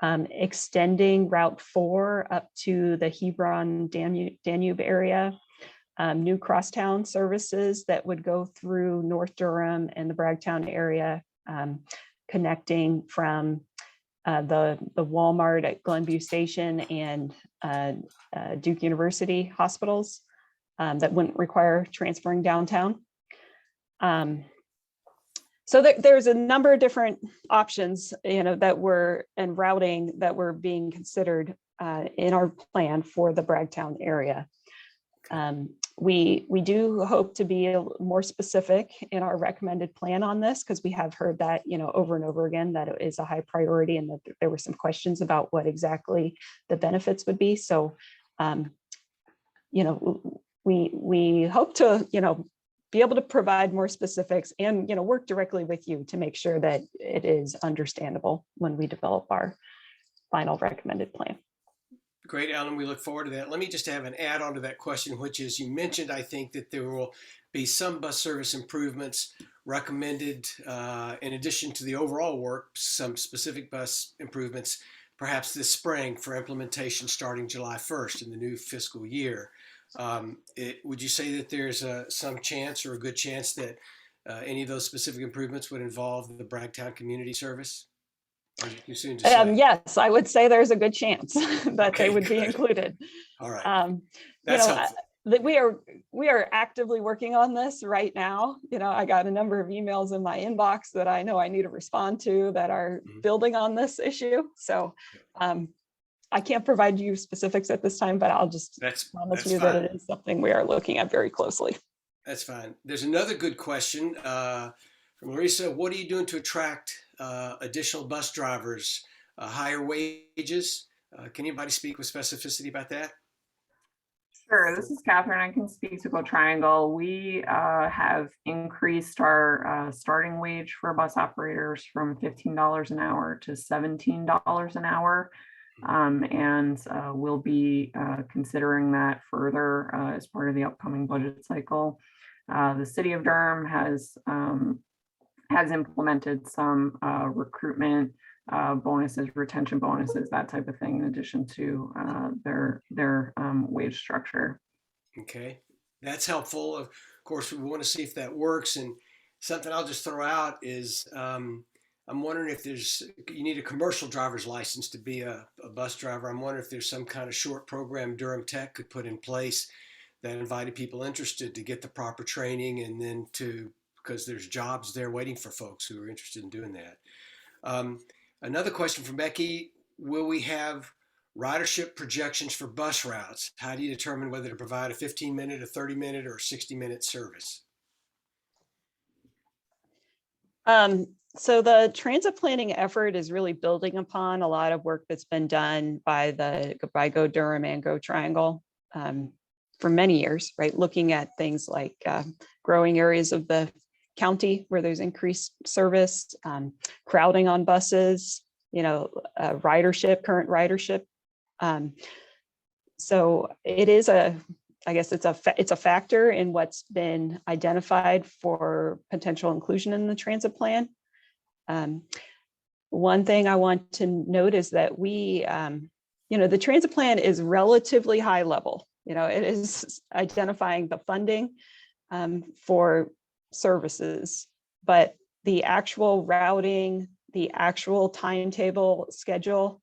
Extending Route 4 up to the Hebron Danube area, new crosstown services that would go through North Durham and the Bragtown area, connecting from the Walmart at Glenview Station and Duke University hospitals that wouldn't require transferring downtown. So there's a number of different options, that were and routing that were being considered in our plan for the Bragtown area. We do hope to be more specific in our recommended plan on this, because we have heard that, over and over again, that it is a high priority and that there were some questions about what exactly the benefits would be. So, we hope to, be able to provide more specifics and, work directly with you to make sure that it is understandable when we develop our final recommended plan. Great, Alan. We look forward to that. Let me just have an add-on to that question, which is, you mentioned, I think, that there will be some bus service improvements recommended in addition to the overall work, some specific bus improvements, perhaps this spring for implementation starting July 1st in the new fiscal year. Would you say that there's some chance or a good chance that any of those specific improvements would involve the Bragtown Community Service? Or is it too soon to say? Yes, I would say there's a good chance that they would be included. All right. That's helpful. We are actively working on this right now. I got a number of emails in my inbox that I know I need to respond to that are building on this issue. So I can't provide you specifics at this time, but I'll just promise you that it is something we are looking at very closely. That's fine. There's another good question from Larissa. What are you doing to attract additional bus drivers, higher wages? Can anybody speak with specificity about that? Sure, this is Katharine. I can speak to GoTriangle. We have increased our starting wage for bus operators from $15 an hour to $17 an hour. And we'll be considering that further as part of the upcoming budget cycle. The city of Durham has implemented some recruitment bonuses, retention bonuses, that type of thing, in addition to their wage structure. Okay, that's helpful. Of course, we want to see if that works. And something I'll just throw out is I'm wondering if you need a commercial driver's license to be a bus driver. I'm wondering if there's some kind of short program Durham Tech could put in place that invited people interested to get the proper training, and then because there's jobs there waiting for folks who are interested in doing that. Another question from Becky: will we have ridership projections for bus routes? How do you determine whether to provide a 15-minute, a 30-minute, or a 60-minute service? So the transit planning effort is really building upon a lot of work that's been done by GoDurham and GoTriangle for many years, right? Looking at things like growing areas of the county where there's increased service, crowding on buses, ridership, current ridership. So it is it's a factor in what's been identified for potential inclusion in the transit plan. One thing I want to note is that the transit plan is relatively high level. It is identifying the funding for services, but the actual routing, the actual timetable schedule,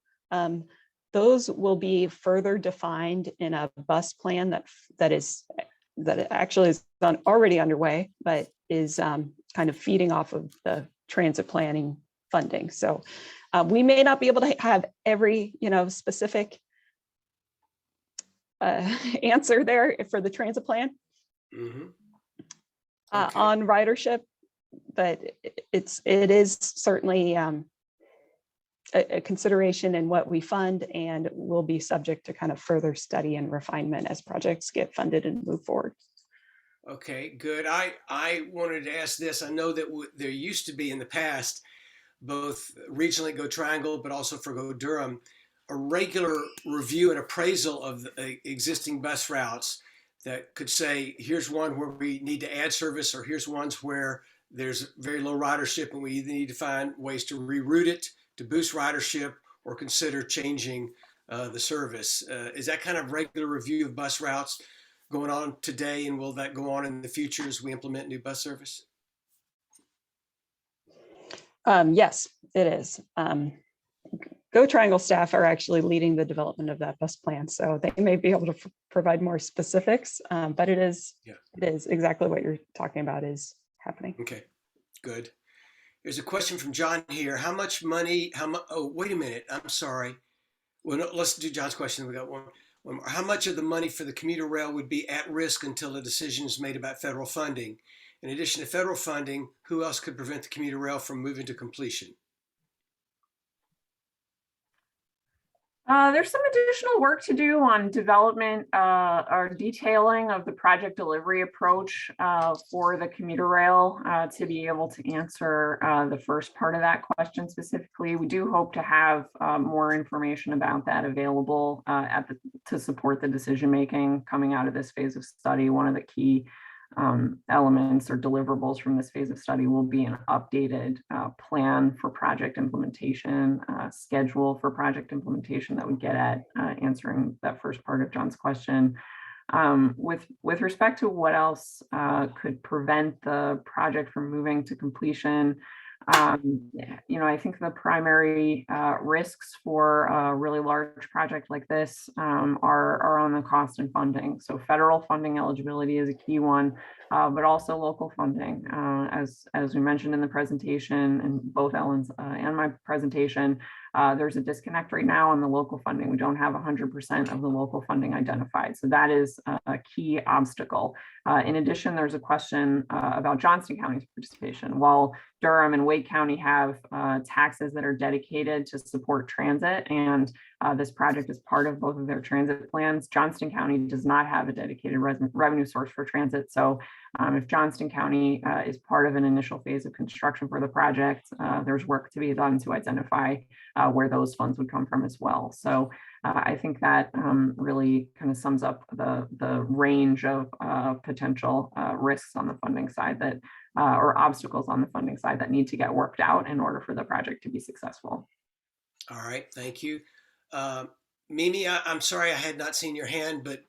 those will be further defined in a bus plan that actually is already underway, but is kind of feeding off of the transit planning funding. So we may not be able to have every specific answer there for the transit plan on ridership, but it is certainly a consideration in what we fund, and will be subject to kind of further study and refinement as projects get funded and move forward. Okay, good. I wanted to ask this. I know that there used to be in the past, both regionally GoTriangle, but also for GoDurham, a regular review and appraisal of the existing bus routes that could say, here's one where we need to add service, or here's ones where there's very low ridership and we either need to find ways to reroute it to boost ridership or consider changing the service. Is that kind of regular review of bus routes going on today, and will that go on in the future as we implement new bus service? Yes, it is. GoTriangle staff are actually leading the development of that bus plan, so they may be able to provide more specifics, but it is exactly what you're talking about is happening. Okay, good. There's a question from John here. How much money, oh, wait a minute, I'm sorry. Well, no, let's do John's question. We got one more. How much of the money for the commuter rail would be at risk until a decision is made about federal funding? In addition to federal funding, who else could prevent the commuter rail from moving to completion? There's some additional work to do on development or detailing of the project delivery approach for the commuter rail to be able to answer the first part of that question specifically. We do hope to have more information about that available to support the decision making coming out of this phase of study. One of the key elements or deliverables from this phase of study will be an updated plan for project implementation, schedule for project implementation that would get at answering that first part of John's question. With respect to what else could prevent the project from moving to completion, I think the primary risks for a really large project like this are on the cost and funding. So federal funding eligibility is a key one, but also local funding. As we mentioned in the presentation, and both Ellen's and my presentation, there's a disconnect right now on the local funding. We don't have 100% of the local funding identified. So that is a key obstacle. In addition, there's a question about Johnston County's participation. While Durham and Wake County have taxes that are dedicated to support transit, and this project is part of both of their transit plans, Johnston County does not have a dedicated revenue source for transit. So if Johnston County is part of an initial phase of construction for the project, there's work to be done to identify where those funds would come from as well. So I think that really kind of sums up the range of potential risks on the funding side that or obstacles on the funding side that need to get worked out in order for the project to be successful. All right, thank you. Mimi, I'm sorry I had not seen your hand, but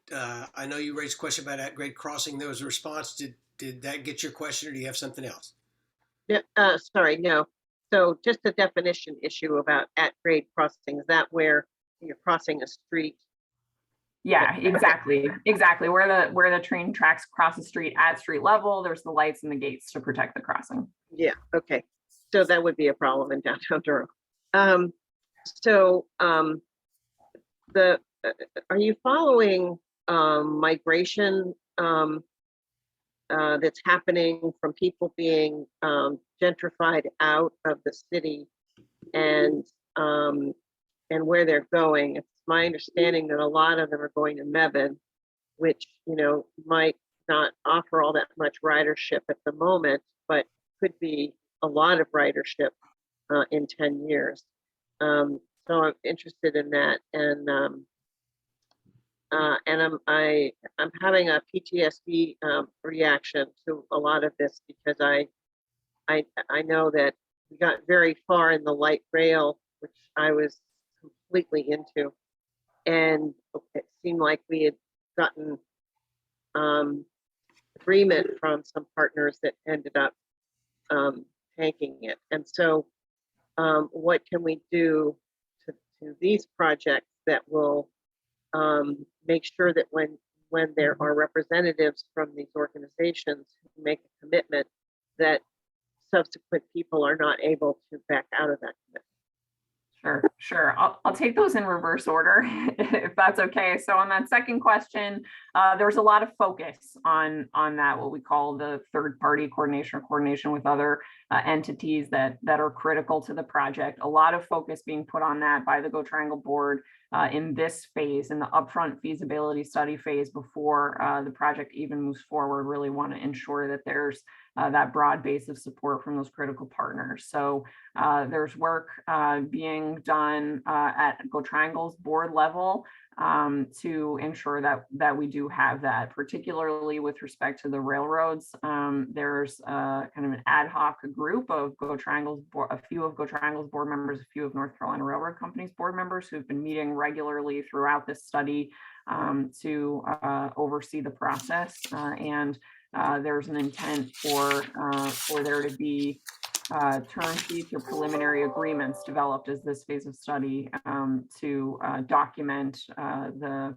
I know you raised a question about at-grade crossing. There was a response. Did that get your question, or do you have something else? Yeah, sorry, no. So just a definition issue about at-grade crossing. Is that where you're crossing a street? Yeah, exactly. Exactly. Where the train tracks cross the street at street level, there's the lights and the gates to protect the crossing. Yeah, okay. So that would be a problem in downtown Durham. Are you following migration that's happening from people being gentrified out of the city and where they're going? It's my understanding that a lot of them are going to Mebane, which might not offer all that much ridership at the moment, but could be a lot of ridership in 10 years. So I'm interested in that, and I'm having a PTSD reaction to a lot of this, because I know that we got very far in the light rail, which I was completely into, and it seemed like we had gotten agreement from some partners that ended up tanking it. And so what can we do to these projects that will make sure that when there are representatives from these organizations who make a commitment, that subsequent people are not able to back out of that commitment? Sure. I'll take those in reverse order if that's okay. So on that second question, there's a lot of focus on that, what we call the third party coordination or coordination with other entities that are critical to the project. A lot of focus being put on that by the GoTriangle board in this phase, in the upfront feasibility study phase before the project even moves forward. Really want to ensure that there's that broad base of support from those critical partners. So there's work being done at GoTriangle's board level to ensure that we do have that, particularly with respect to the railroads. There's kind of an ad hoc group of GoTriangle's board, a few of GoTriangle's board members, a few of North Carolina Railroad Company's board members who've been meeting regularly throughout this study to oversee the process. And there's an intent for there to be term sheets or preliminary agreements developed as this phase of study to document the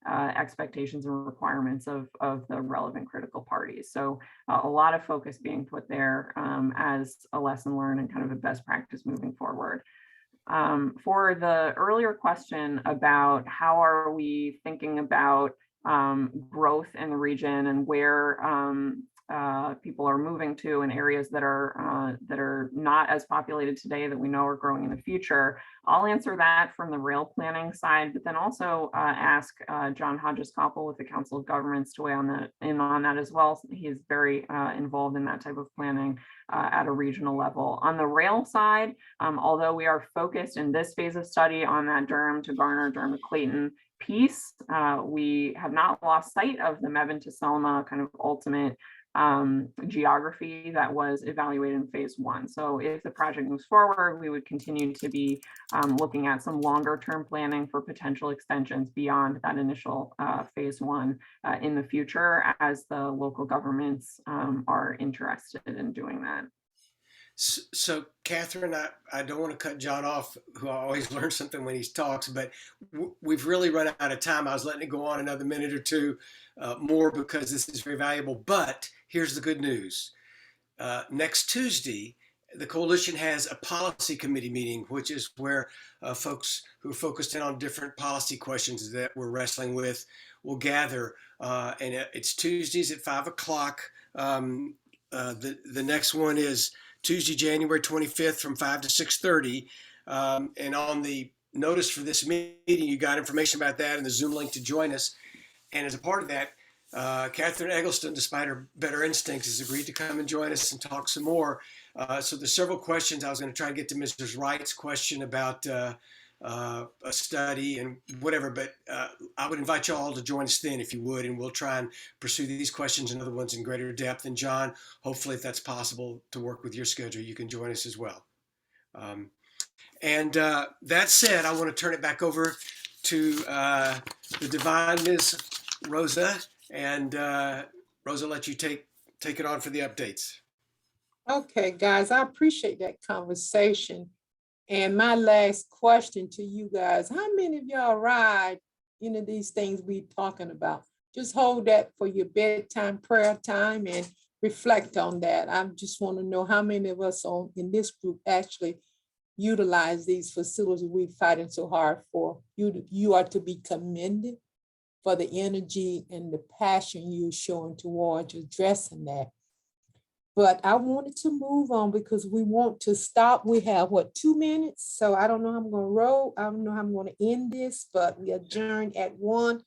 expectations and requirements of the relevant critical parties. So a lot of focus being put there as a lesson learned and kind of a best practice moving forward. For the earlier question about how are we thinking about growth in the region and where people are moving to in areas that are not as populated today that we know are growing in the future, I'll answer that from the rail planning side, but then also ask John Hodges-Koppel with the Council of Governments to weigh on that as well. He's very involved in that type of planning at a regional level. On the rail side, although we are focused in this phase of study on that Durham to Garner, Durham to Clayton piece, we have not lost sight of the Mebane to Selma kind of ultimate geography that was evaluated in phase one. So if the project moves forward, we would continue to be looking at some longer term planning for potential extensions beyond that initial phase one in the future as the local governments are interested in doing that. So Katharine, I don't want to cut John off, who I always learn something when he talks, but we've really run out of time. I was letting it go on another minute or two more because this is very valuable, but here's the good news. Next Tuesday, the coalition has a policy committee meeting, which is where folks who are focused in on different policy questions that we're wrestling with will gather. And it's Tuesdays at 5 o'clock. The next one is Tuesday, January 25th from 5 to 6:30. And on the notice for this meeting, you got information about that and the Zoom link to join us. And as a part of that, Katharine Eggleston, despite her better instincts, has agreed to come and join us and talk some more. So there's several questions. I was going to try to get to Mrs. Wright's question about a study and whatever, but I would invite you all to join us then if you would, and we'll try and pursue these questions and other ones in greater depth. And John, hopefully if that's possible to work with your schedule, you can join us as well. And that said, I want to turn it back over to the divine Ms. Rosa, and Rosa, let you take it on for the updates. Okay, guys, I appreciate that conversation. And my last question to you guys, how many of y'all ride any of these things we talking about? Just hold that for your bedtime prayer time and reflect on that. I just want to know how many of us in this group actually utilize these facilities we're fighting so hard for. You are to be commended for the energy and the passion you're showing towards addressing that. But I wanted to move on because we want to stop. We have, 2 minutes? So I don't know how I'm going to roll. I don't know how I'm going to end this, but we adjourn at 1.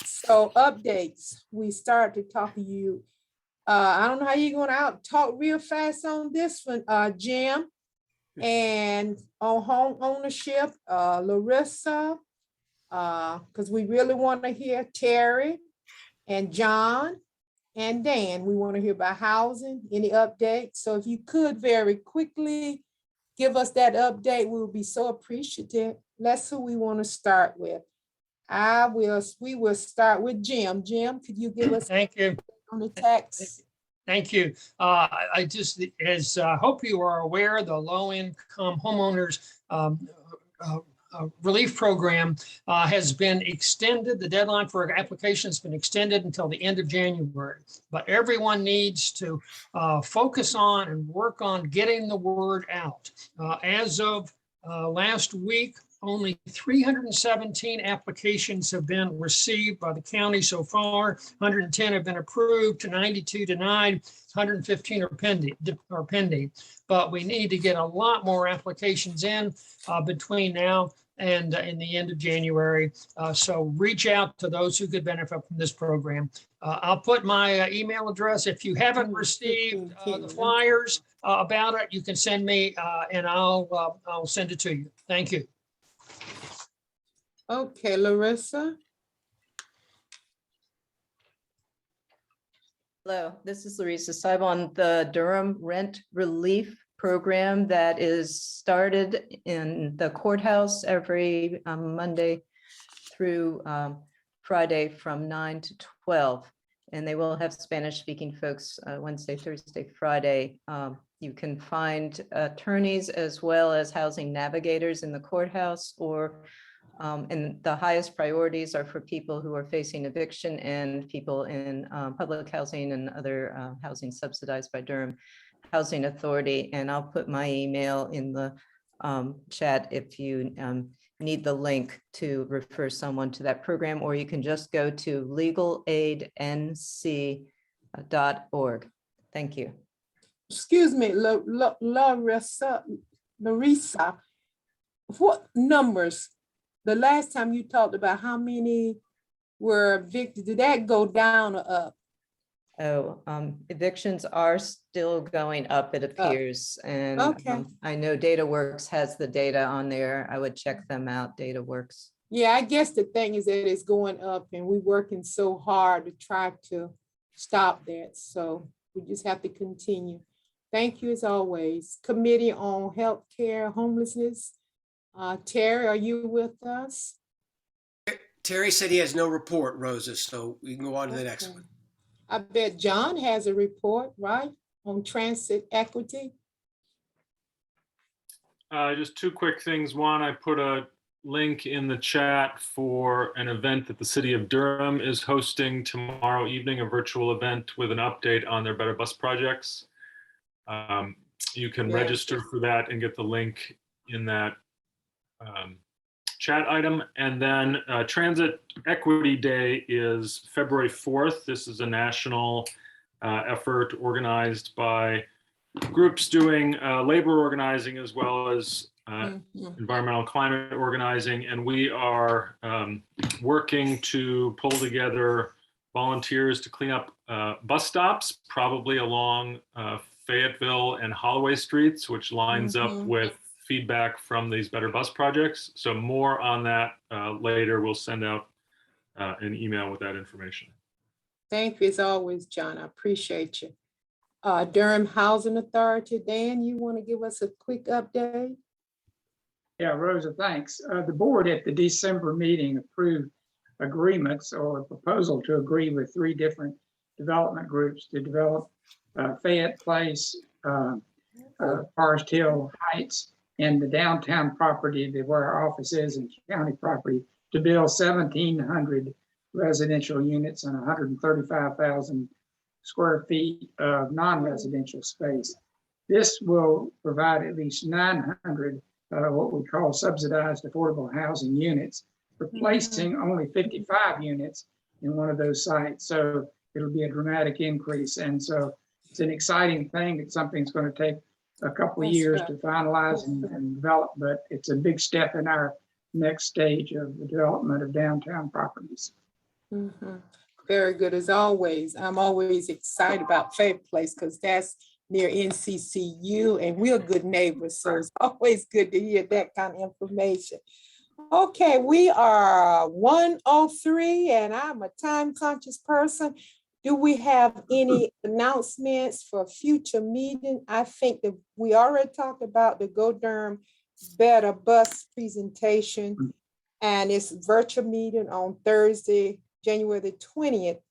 So updates. We start to talk to you. I don't know how you're going to out talk real fast on this one, Jim. And on home ownership, Larissa, because we really want to hear Terry and John. And Dan, we want to hear about housing, any updates. So if you could very quickly give us that update, we would be so appreciative. That's who we want to start with. We will start with Jim. Jim, could you give us Thank you. on the text? Thank you. I just, as hope you are aware, the low-income homeowners relief program has been extended. The deadline for application has been extended until the end of January. But everyone needs to focus on and work on getting the word out. As of Last week, only 317 applications have been received by the county so far. 110 have been approved, 92 denied, 115 are pending. But we need to get a lot more applications in between now and in the end of January. So reach out to those who could benefit from this program. I'll put my email address. If you haven't received the flyers about it, you can send me and I'll send it to you. Thank you. Okay, Larissa. Hello, this is Larissa. So I'm on the Durham Rent Relief Program that is started in the courthouse every Monday through Friday from 9 to 12. And they will have Spanish-speaking folks Wednesday, Thursday, Friday. You can find attorneys as well as housing navigators in the courthouse, or and the highest priorities are for people who are facing eviction and people in public housing and other housing subsidized by Durham Housing Authority. And I'll put my email in the chat if you need the link to refer someone to that program, or you can just go to legalaidnc.org. Thank you. Excuse me, Larissa, what numbers? The last time you talked about how many were evicted, did that go down or up? Oh, evictions are still going up, it appears. And Okay. I know DataWorks has the data on there. I would check them out, DataWorks. Yeah, I guess the thing is that it's going up and we're working so hard to try to stop that. So we just have to continue. Thank you as always. Committee on Healthcare, Homelessness. Terry, are you with us? Terry said he has no report, Rosa, so we can go on to the next Okay. one. I bet John has a report, right, on transit equity? Just two quick things. One, I put a link in the chat for an event that the city of Durham is hosting tomorrow evening, a virtual event with an update on their Better Bus projects. You can Yes. register for that and get the link in that chat item. And then Transit Equity Day is February 4th. This is a national effort organized by groups doing labor organizing as well as environmental climate organizing. And we are working to pull together volunteers to clean up bus stops, probably along Fayetteville and Holloway streets, which lines up with feedback from these Better Bus projects. So more on that later. We'll send out an email with that information. Thank you as always, John. I appreciate you. Durham Housing Authority, Dan, you want to give us a quick update? Yeah, Rosa, thanks. The board at the December meeting approved agreements or a proposal to agree with 3 different development groups to develop Fayette Place, Forest Hill Heights, and the downtown property where our office is and county property to build 1,700 residential units and 135,000 square feet of non-residential space. This will provide at least 900 what we call subsidized affordable housing units, replacing only 55 units in one of those sites. So it'll be a dramatic increase. And so it's an exciting thing. It's something that's going to take a couple of years to finalize and develop, but it's a big step in our next stage of the development of downtown properties. Very good as always. I'm always excited about Fayette Place because that's near NCCU and we're good neighbors. So it's always good to hear that kind of information. Okay, we are 1:03 and I'm a time conscious person. Do we have any announcements for future meeting? I think that we already talked about the GoDurham Better Bus presentation, and it's virtual meeting on Thursday, January the 20th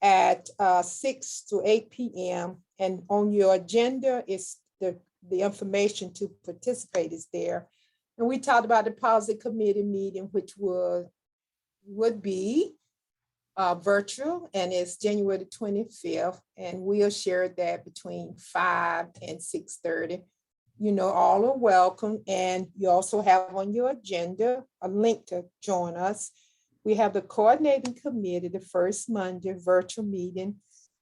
at 6 to 8 p.m. And on your agenda is the information to participate is there. And we talked about the policy committee meeting, which would be virtual, and it's January the 25th, and we'll share that between 5 and 6:30. you know, all are welcome. And you also have on your agenda a link to join us. We have the coordinating committee, the first Monday virtual meeting,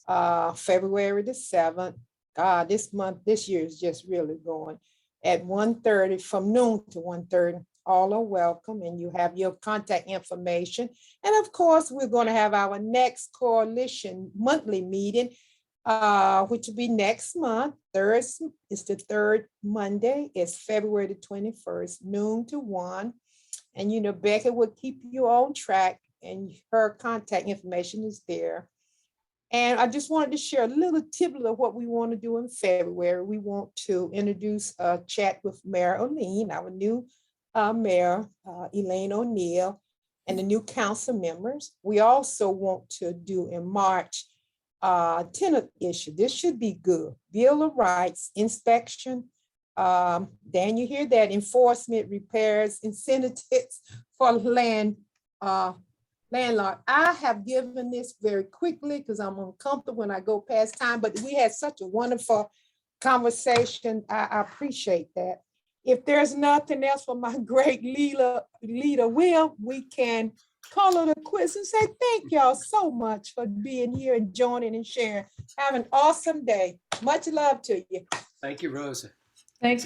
February the 7th. God, this year is just really going at 1:30 from noon to 1:30. All are welcome, and you have your contact information. And of course, we're going to have our next coalition monthly meeting, which will be next month. It's the third Monday. It's February the 21st, noon to 1. And you know, Becca will keep you on track, and her contact information is there. And I just wanted to share a little tidbit of what we want to do in February. We want to introduce a chat with Mayor Elaine, our new Mayor Elaine O'Neal, and the new council members. We also want to do in March tenant issue. This should be good. Bill of Rights, inspection. Dan, you hear that? Enforcement, repairs, incentives for landlord. I have given this very quickly because I'm uncomfortable when I go past time, but we had such a wonderful conversation. I appreciate that. If there's nothing else for my great leader Will, we can call it a quiz and say thank y'all so much for being here and joining and sharing. Have an awesome day. Much love to you. Thank you, Rosa.